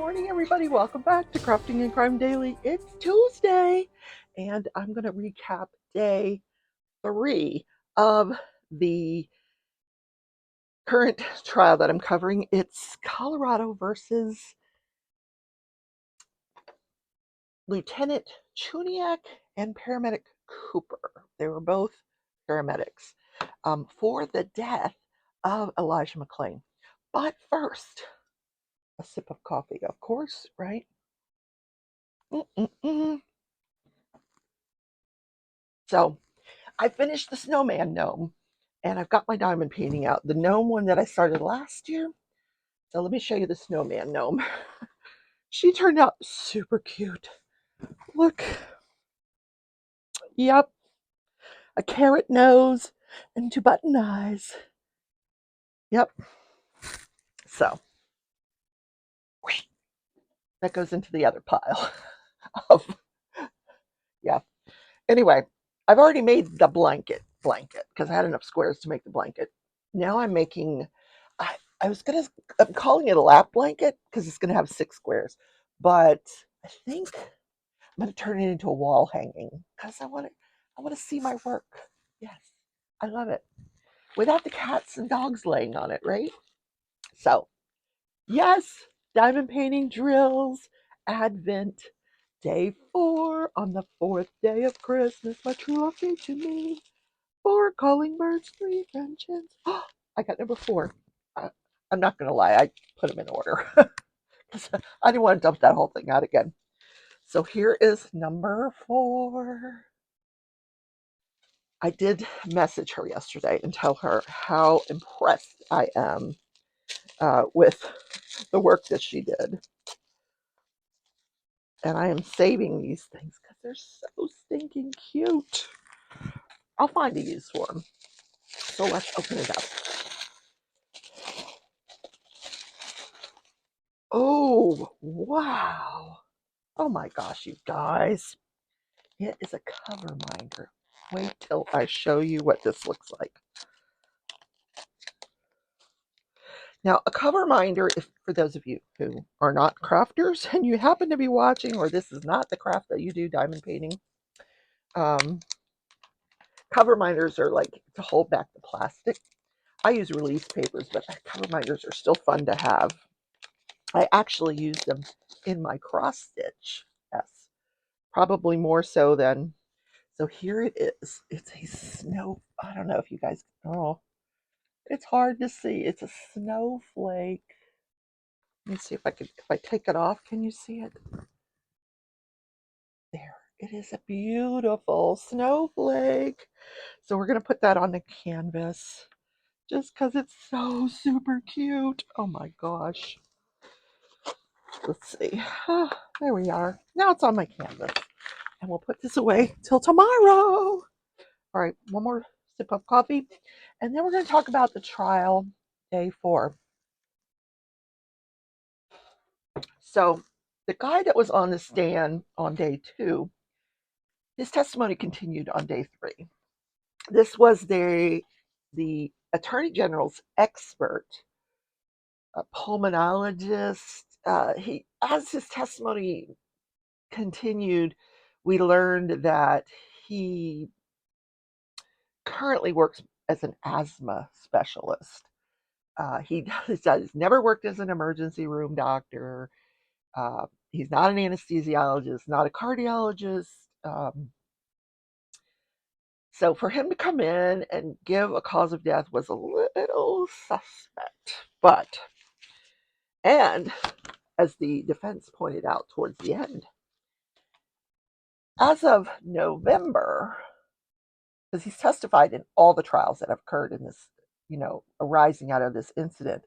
morning, everybody. Welcome back to Crafting and Crime Daily. It's Tuesday, and I'm going to recap day 3 of the current trial that I'm covering. It's Colorado versus Lieutenant Chuniak and Paramedic Cooper. They were both paramedics for the death of Elijah McClain. But first, a sip of coffee, of course, right? So I finished the snowman gnome, and I've got my diamond painting out. The gnome one that I started last year. So let me show you the snowman gnome. She turned out super cute. Look. Yep. A carrot nose and 2 button eyes. Yep. So that goes into the other pile of, yeah. Anyway, I've already made the blanket because I had enough squares to make the blanket. Now I'm making, I'm calling it a lap blanket because it's going to have 6 squares, but I think I'm going to turn it into a wall hanging because I want to see my work. Yes, I love it. Without the cats and dogs laying on it, right? So, yes, diamond painting drills, Advent, day 4 on the 4th day of Christmas. My true love gave to me 4 calling birds, 3 French hens. I got number 4. I'm not going to lie, I put them in order. I didn't want to dump that whole thing out again. So here is number 4. I did message her yesterday and tell her how impressed I am with the work that she did. And I am saving these things because they're so stinking cute. I'll find a use for them. So let's open it up. Oh, wow. Oh my gosh, you guys. It is a cover minder. Wait till I show you what this looks like. Now, a cover minder, if for those of you who are not crafters and you happen to be watching, or this is not the craft that you do, diamond painting, cover minders are like to hold back the plastic. I use release papers, but cover minders are still fun to have. I actually use them in my cross stitch. Yes, probably more so than. So here it is. It's a snow. I don't know if you guys. Oh, it's hard to see. It's a snowflake. Let me see if I take it off, can you see it? There. It is a beautiful snowflake. So we're going to put that on the canvas just because it's so super cute. Oh my gosh. Let's see. There we are. Now it's on my canvas. And we'll put this away till tomorrow. All right, one more sip of coffee. And then we're going to talk about the trial, day 4. So the guy that was on the stand on day 2, his testimony continued on day 3. This was the Attorney General's expert, a pulmonologist. As his testimony continued, we learned that he currently works as an asthma specialist. He's never worked as an emergency room doctor. He's not an anesthesiologist, not a cardiologist. So for him to come in and give a cause of death was a little suspect. But, and as the defense pointed out towards the end, as of November, because he's testified in all the trials that have occurred in this, arising out of this incident,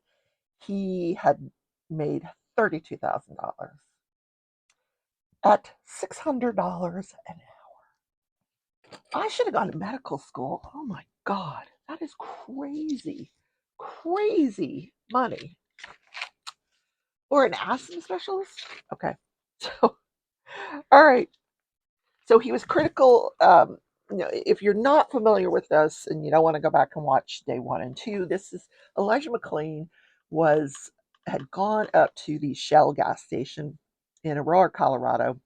he had made $32,000 at $600 an hour. I should have gone to medical school. Oh my God, that is crazy, crazy money. Or an asthma specialist? Okay. So, all right. So he was critical. If you're not familiar with this and you don't want to go back and watch day 1 and 2, this is Elijah McClain was had gone up to the Shell gas station in Aurora, Colorado,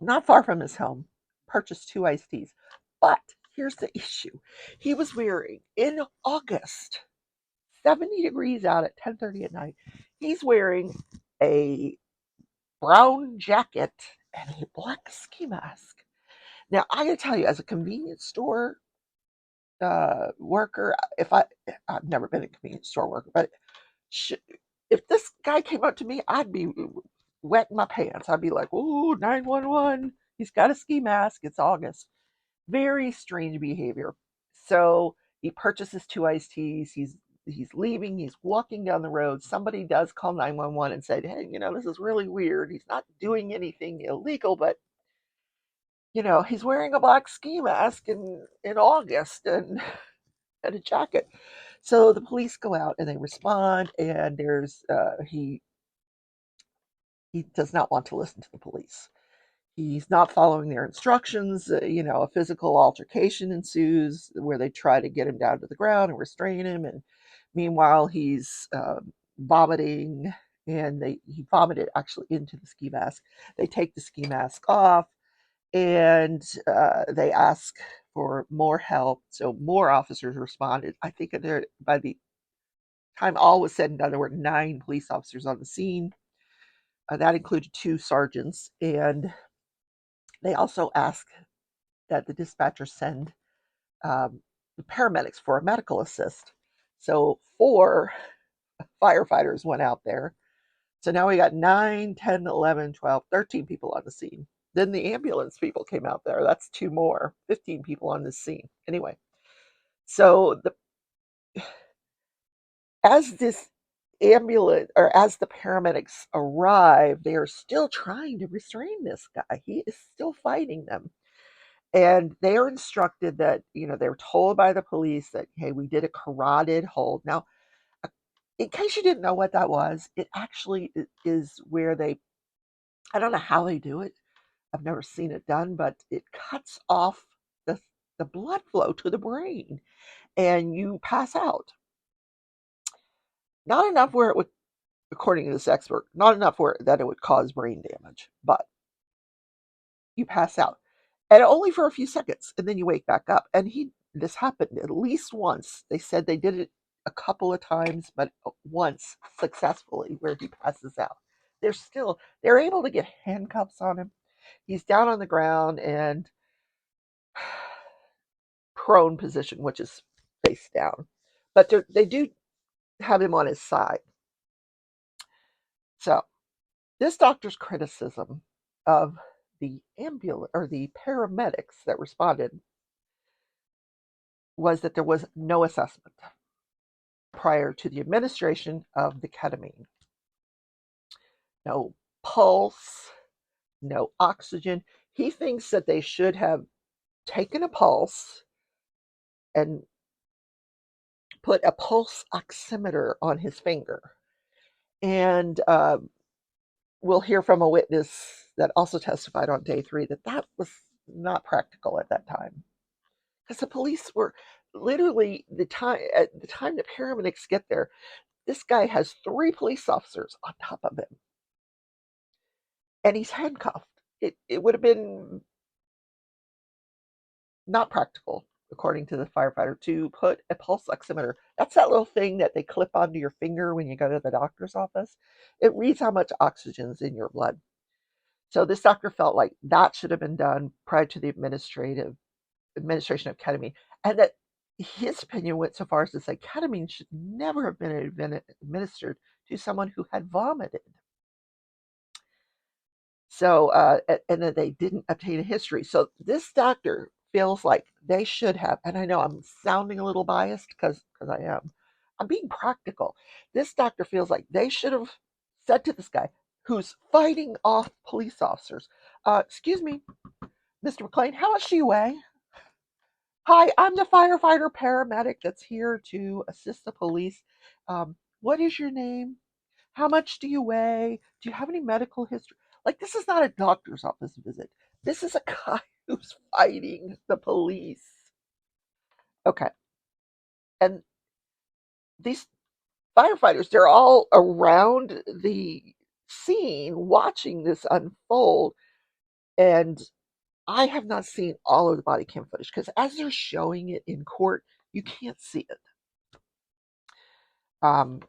not far from his home, purchased 2 iced teas. But here's the issue. He was wearing, in August, 70 degrees out at 10:30 at night, he's wearing a brown jacket and a black ski mask. Now, I gotta tell you, as a convenience store worker, I've never been a convenience store worker, but sh- if this guy came up to me, I'd be wetting my pants. I'd be like, "Ooh, 911! He's got a ski mask. It's August." Very strange behavior. So he purchases 2 iced teas. He's leaving. He's walking down the road. Somebody does call 911 and said, "Hey, this is really weird. He's not doing anything illegal, but he's wearing a black ski mask in August and and a jacket." So the police go out and they respond, and there's he does not want to listen to the police. He's not following their instructions. A physical altercation ensues where they try to get him down to the ground and restrain him. And meanwhile, he's vomiting, and he vomited actually into the ski mask. They take the ski mask off, and they ask for more help. So more officers responded. I think by the time all was said and done, there were 9 police officers on the scene. That included 2 sergeants, and they also asked that the dispatcher send the paramedics for a medical assist. So 4 firefighters went out there. So now we got 9, 10, 11, 12, 13 people on the scene. Then the ambulance people came out there. That's 2 more, 15 people on the scene. Anyway, so as this ambulance or as the paramedics arrive, they are still trying to restrain this guy. He is still fighting them. And they are instructed that, they're told by the police that, hey, we did a carotid hold. Now, in case you didn't know what that was, it actually is where I don't know how they do it. I've never seen it done, but it cuts off the blood flow to the brain and you pass out. Not enough where it would, according to this expert, not enough where that it would cause brain damage, but you pass out. And only for a few seconds, and then you wake back up. And this happened at least once. They said they did it a couple of times, but once successfully where he passes out. They're able to get handcuffs on him. He's down on the ground and prone position, which is face down. But they do have him on his side. So this doctor's criticism of the ambulance or the paramedics that responded was that there was no assessment prior to the administration of the ketamine. No pulse, no oxygen. He thinks that they should have taken a pulse and put a pulse oximeter on his finger. And we'll hear from a witness that also testified on day 3 that was not practical at that time. Because the police were literally at the time the paramedics get there, this guy has 3 police officers on top of him. And he's handcuffed. It would have been not practical, according to the firefighter, to put a pulse oximeter. That's that little thing that they clip onto your finger when you go to the doctor's office. It reads how much oxygen's in your blood. So this doctor felt like that should have been done prior to the administration of ketamine, and that his opinion went so far as to say ketamine should never have been administered to someone who had vomited. So, and then they didn't obtain a history. So this doctor feels like they should have, and I know I'm sounding a little biased because I am. I'm being practical. This doctor feels like they should have said to this guy who's fighting off police officers, "Excuse me, Mr. McClain, how much do you weigh? Hi, I'm the firefighter paramedic that's here to assist the police. What is your name? How much do you weigh? Do you have any medical history?" Like, this is not a doctor's office visit. This is a guy who's fighting the police. Okay. And these firefighters, they're all around the scene watching this unfold. And I have not seen all of the body cam footage because as they're showing it in court, you can't see it. Um,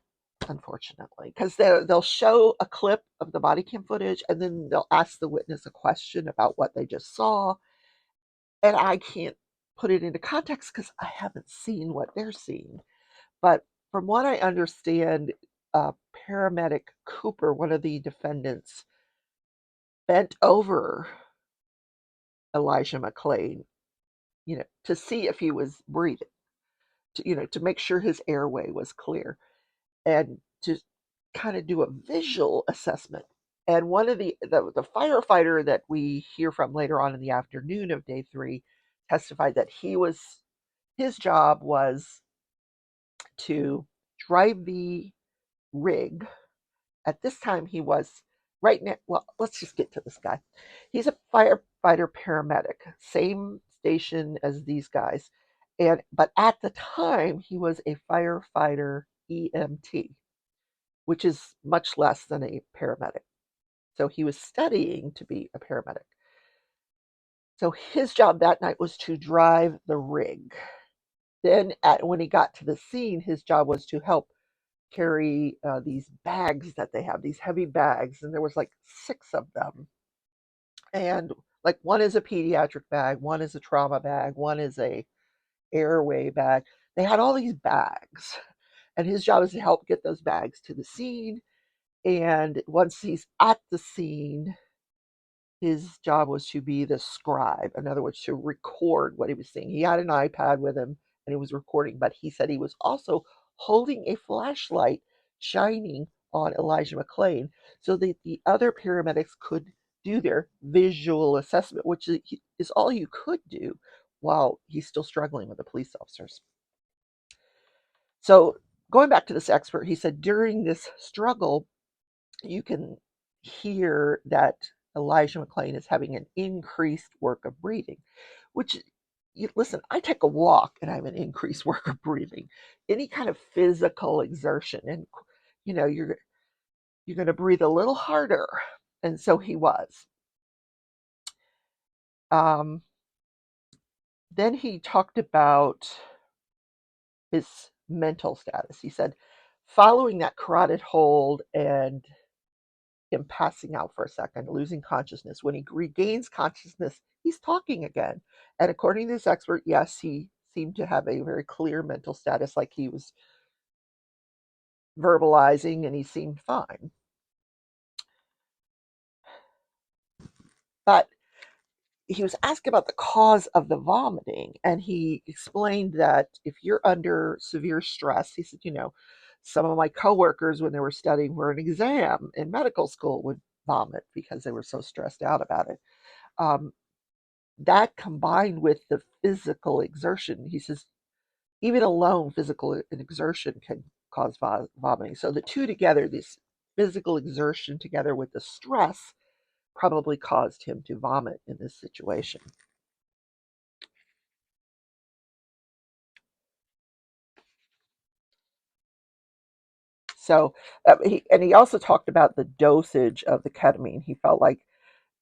Unfortunately, because they'll show a clip of the body cam footage and then they'll ask the witness a question about what they just saw, and I can't put it into context because I haven't seen what they're seeing. But from what I understand, paramedic Cooper, one of the defendants, bent over Elijah McClain, to see if he was breathing, to make sure his airway was clear, and to kind of do a visual assessment. And one of the firefighter that we hear from later on in the afternoon of day 3 testified that his job was to drive the rig. At this time, he was right now. Well, let's just get to this guy. He's a firefighter paramedic, same station as these guys, but at the time he was a firefighter EMT, which is much less than a paramedic. So he was studying to be a paramedic. So his job that night was to drive the rig. Then, when he got to the scene, his job was to help carry these bags that they have, these heavy bags, and there was like 6 of them. And like one is a pediatric bag, one is a trauma bag, one is a airway bag. They had all these bags, and his job is to help get those bags to the scene. And once he's at the scene, his job was to be the scribe. In other words, to record what he was seeing. He had an iPad with him and he was recording, but he said he was also holding a flashlight shining on Elijah McClain so that the other paramedics could do their visual assessment, which is all you could do while he's still struggling with the police officers. So, going back to this expert, he said during this struggle, you can hear that Elijah McClain is having an increased work of breathing, which, listen, I take a walk and I have an increased work of breathing. Any kind of physical exertion, and you're going to breathe a little harder, and so he was. Then he talked about his mental status. He said, following that carotid hold and him passing out for a second, losing consciousness. When he regains consciousness, he's talking again. And according to this expert, yes, he seemed to have a very clear mental status, like he was verbalizing and he seemed fine. But he was asked about the cause of the vomiting, and he explained that if you're under severe stress, he said, some of my coworkers, when they were studying for an exam in medical school, would vomit because they were so stressed out about it. That combined with the physical exertion, he says, even alone physical exertion can cause vomiting. So the two together, this physical exertion together with the stress, probably caused him to vomit in this situation. So, he also talked about the dosage of the ketamine. He felt like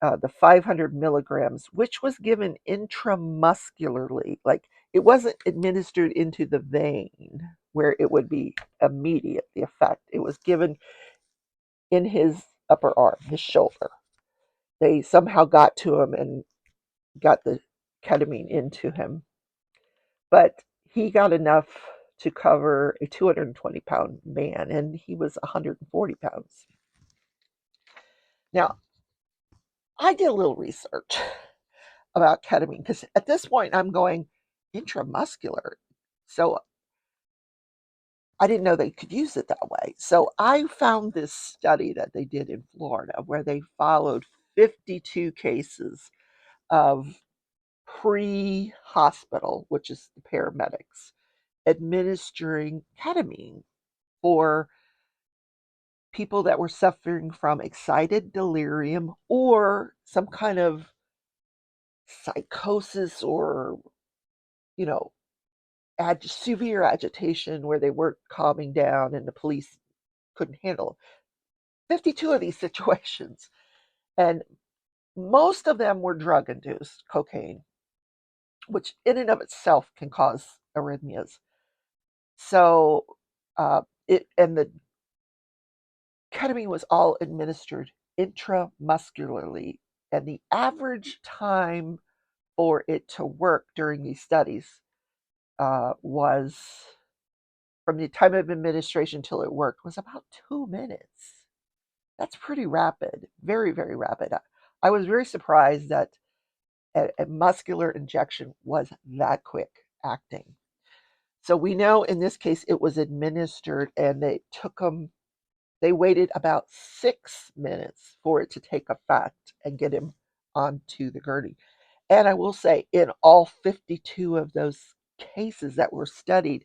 the 500 milligrams, which was given intramuscularly, like it wasn't administered into the vein where it would be immediate, the effect. It was given in his upper arm, his shoulder. They somehow got to him and got the ketamine into him. But he got enough to cover a 220-pound man, and he was 140 pounds. Now, I did a little research about ketamine because at this point I'm going intramuscular. So I didn't know they could use it that way. So I found this study that they did in Florida where they followed 52 cases of pre-hospital, which is the paramedics, administering ketamine for people that were suffering from excited delirium or some kind of psychosis or, you know, severe agitation where they weren't calming down and the police couldn't handle them. 52 of these situations, and most of them were drug induced cocaine, which in and of itself can cause arrhythmias. So the ketamine was all administered intramuscularly, and the average time for it to work during these studies was from the time of administration till it worked was about 2 minutes. That's pretty rapid, very, very rapid. I was very surprised that a muscular injection was that quick acting. So we know in this case it was administered, and they waited about 6 minutes for it to take effect and get him onto the gurney. And I will say, in all 52 of those cases that were studied,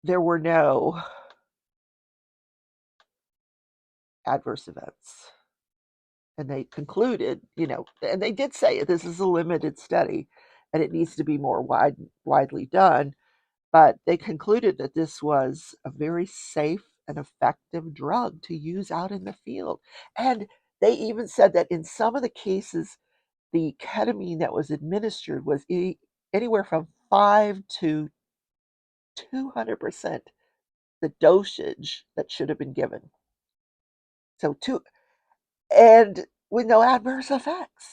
there were no adverse events. And they concluded, and they did say this is a limited study and it needs to be more widely done, but they concluded that this was a very safe and effective drug to use out in the field. And they even said that in some of the cases, the ketamine that was administered was anywhere from 5 to 200% the dosage that should have been given. So, and with no adverse effects.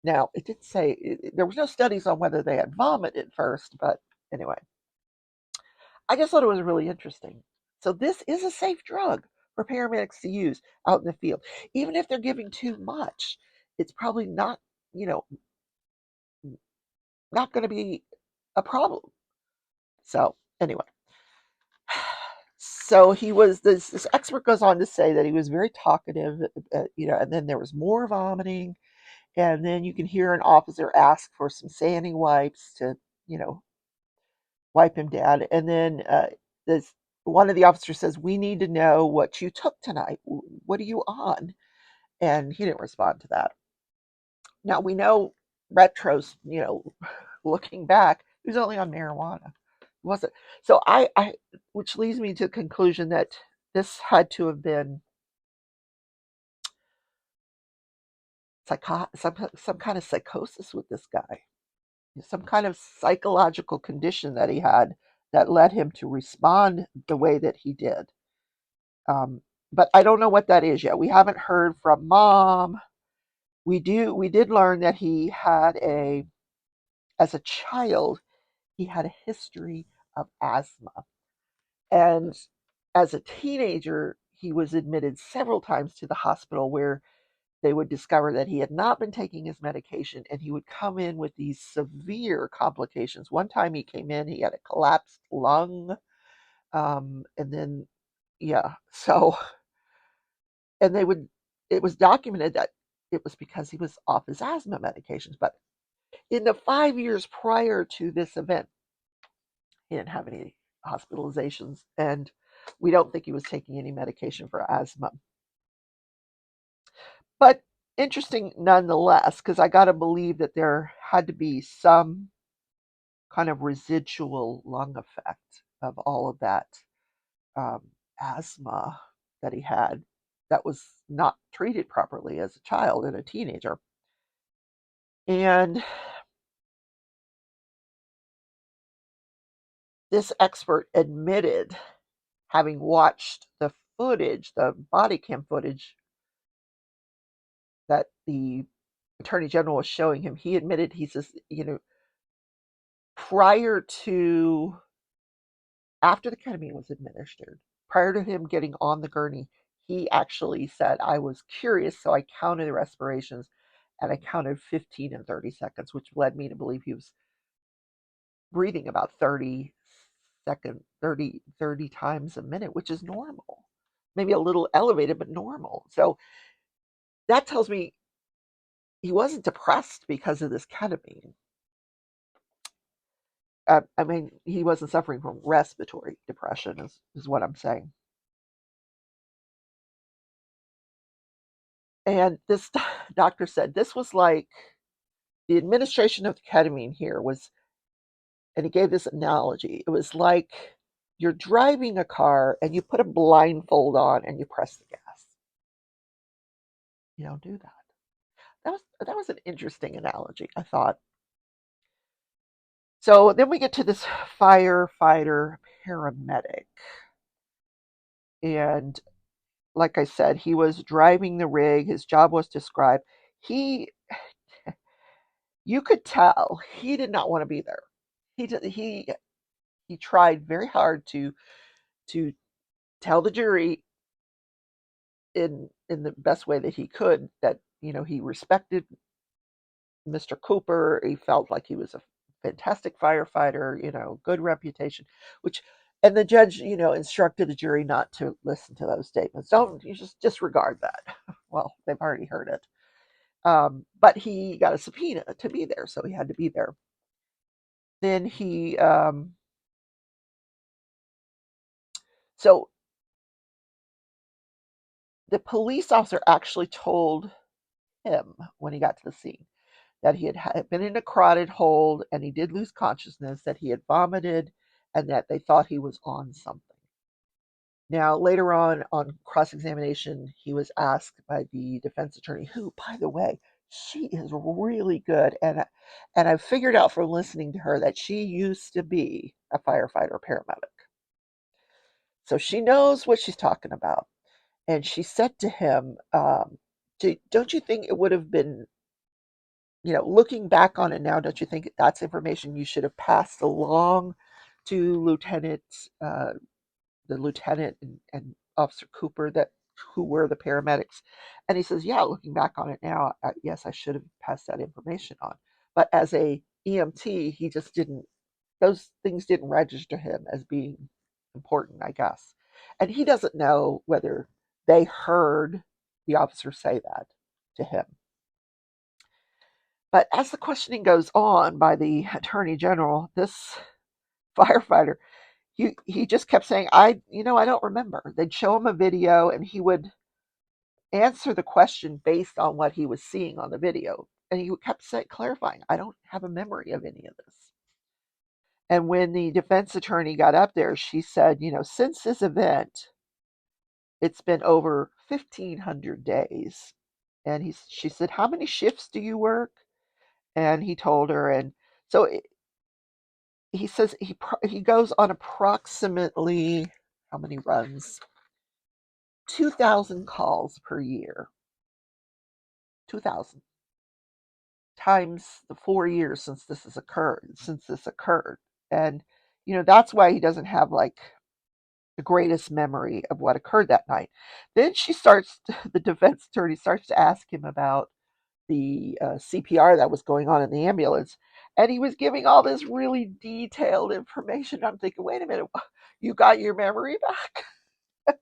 Now, it did say there was no studies on whether they had vomited first, but anyway, I just thought it was really interesting. So this is a safe drug for paramedics to use out in the field. Even if they're giving too much, it's probably you know, not going to be a problem. So anyway, so he was this expert goes on to say that he was very talkative, and then there was more vomiting, and then you can hear an officer ask for some sanding wipes to, wipe him down, and then this one of the officers says, "We need to know what you took tonight. What are you on?" And he didn't respond to that. Now we know retros, looking back, he was only on marijuana. Was it? So which leads me to the conclusion that this had to have been some kind of psychosis with this guy, some kind of psychological condition that he had that led him to respond the way that he did. Um, but I don't know what that is yet. We haven't heard from mom. We did learn that as a child, he had a history of asthma. And as a teenager, he was admitted several times to the hospital where they would discover that he had not been taking his medication, and he would come in with these severe complications. One time he came in, he had a collapsed lung. And then, yeah, so, and it was documented that it was because he was off his asthma medications. But in the 5 years prior to this event, he didn't have any hospitalizations, and we don't think he was taking any medication for asthma. But interesting nonetheless, because I got to believe that there had to be some kind of residual lung effect of all of that asthma that he had that was not treated properly as a child and a teenager. And this expert admitted having watched the footage, the body cam footage that the attorney general was showing him. He admitted, he says, prior to, after the ketamine was administered, prior to him getting on the gurney, he actually said, I was curious, so I counted the respirations, and I counted 15 and 30 seconds, which led me to believe he was breathing about 30 times a minute, which is normal. Maybe a little elevated, but normal. So that tells me he wasn't depressed because of this ketamine. I mean, he wasn't suffering from respiratory depression, is what I'm saying. And this doctor said this was like the administration of ketamine here was, and he gave this analogy, it was like you're driving a car and you put a blindfold on and you press the gas. You don't do that. That was an interesting analogy, I thought. So then we get to this firefighter paramedic. And like I said, he was driving the rig. His job was described. He, you could tell he did not want to be there. He tried very hard to tell the jury in the best way that he could that he respected Mr. Cooper. He felt like he was a fantastic firefighter, good reputation, which, and the judge, instructed the jury not to listen to those statements. Don't, you just disregard that. Well, they've already heard it. But he got a subpoena to be there, so he had to be there. Then so the police officer actually told him when he got to the scene that he had been in a carotid hold and he did lose consciousness, that he had vomited, and that they thought he was on something. Now, later on cross-examination, he was asked by the defense attorney, who, by the way, she is really good, and I figured out from listening to her that she used to be a firefighter paramedic. So she knows what she's talking about. And she said to him, don't you think it would have been, looking back on it now, don't you think that's information you should have passed along to the lieutenant and Officer Cooper, who were the paramedics? And he says, yeah, looking back on it now, yes, I should have passed that information on. But as a EMT, he just didn't, those things didn't register him as being important, I guess. And he doesn't know whether they heard the officer say that to him. But as the questioning goes on by the attorney general, this firefighter, he just kept saying, I don't remember. They'd show him a video and he would answer the question based on what he was seeing on the video. And he kept clarifying, I don't have a memory of any of this. And when the defense attorney got up there, she said, since this event, it's been over 1,500 days. And she said, how many shifts do you work? And he told her. And so he says he goes on approximately, how many runs? 2,000 calls per year. 2,000 times the 4 years since this occurred. And that's why he doesn't have like the greatest memory of what occurred that night. Then the defense attorney starts to ask him about the CPR that was going on in the ambulance. And he was giving all this really detailed information. I'm thinking, wait a minute, you got your memory back?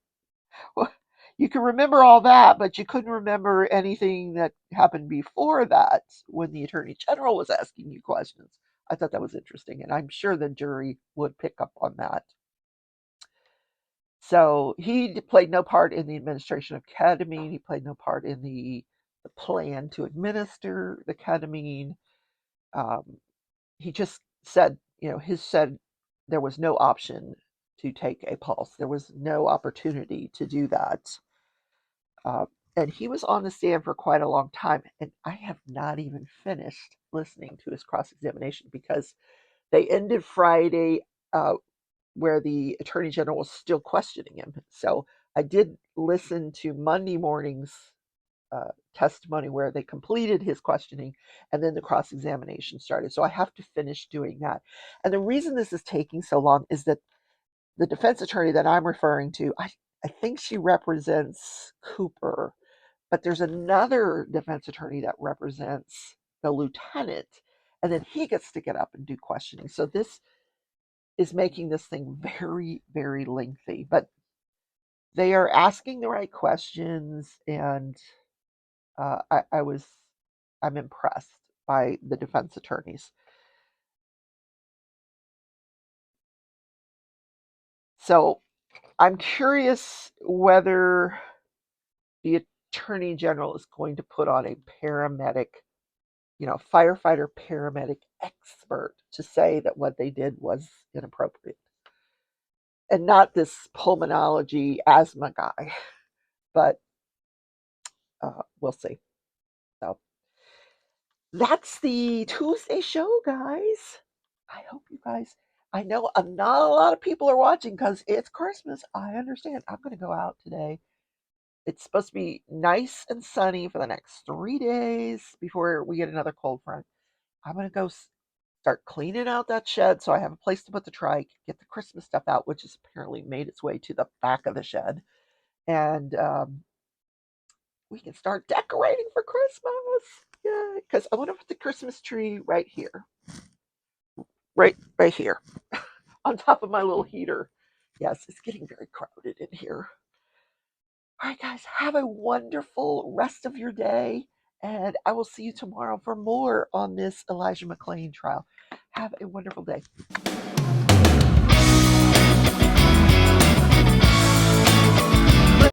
Well, you can remember all that, but you couldn't remember anything that happened before that when the attorney general was asking you questions. I thought that was interesting, and I'm sure the jury would pick up on that. So he played no part in the administration of ketamine. He played no part in the plan to administer the ketamine. He just said, said there was no option to take a pulse. There was no opportunity to do that. Uh, and he was on the stand for quite a long time. And I have not even finished listening to his cross examination because they ended Friday where the attorney general was still questioning him. So I did listen to Monday morning's testimony where they completed his questioning and then the cross examination started. So I have to finish doing that. And the reason this is taking so long is that the defense attorney that I'm referring to, I think she represents Cooper, but there's another defense attorney that represents the lieutenant, and then he gets to get up and do questioning. So this is making this thing very, very lengthy, but they are asking the right questions, and I'm impressed by the defense attorneys. So I'm curious whether the attorney general is going to put on a paramedic firefighter paramedic expert to say that what they did was inappropriate. And not this pulmonology asthma guy, but we'll see. So that's the Tuesday show, guys. I hope you guys, I know not a lot of people are watching because it's Christmas. I understand. I'm going to go out today. It's supposed to be nice and sunny for the next 3 days before we get another cold front. I'm going to go start cleaning out that shed so I have a place to put the trike, get the Christmas stuff out, which has apparently made its way to the back of the shed. And we can start decorating for Christmas. Yeah, because I want to put the Christmas tree right here. Right here. On top of my little heater. Yes, it's getting very crowded in here. All right, guys, have a wonderful rest of your day. And I will see you tomorrow for more on this Elijah McClain trial. Have a wonderful day.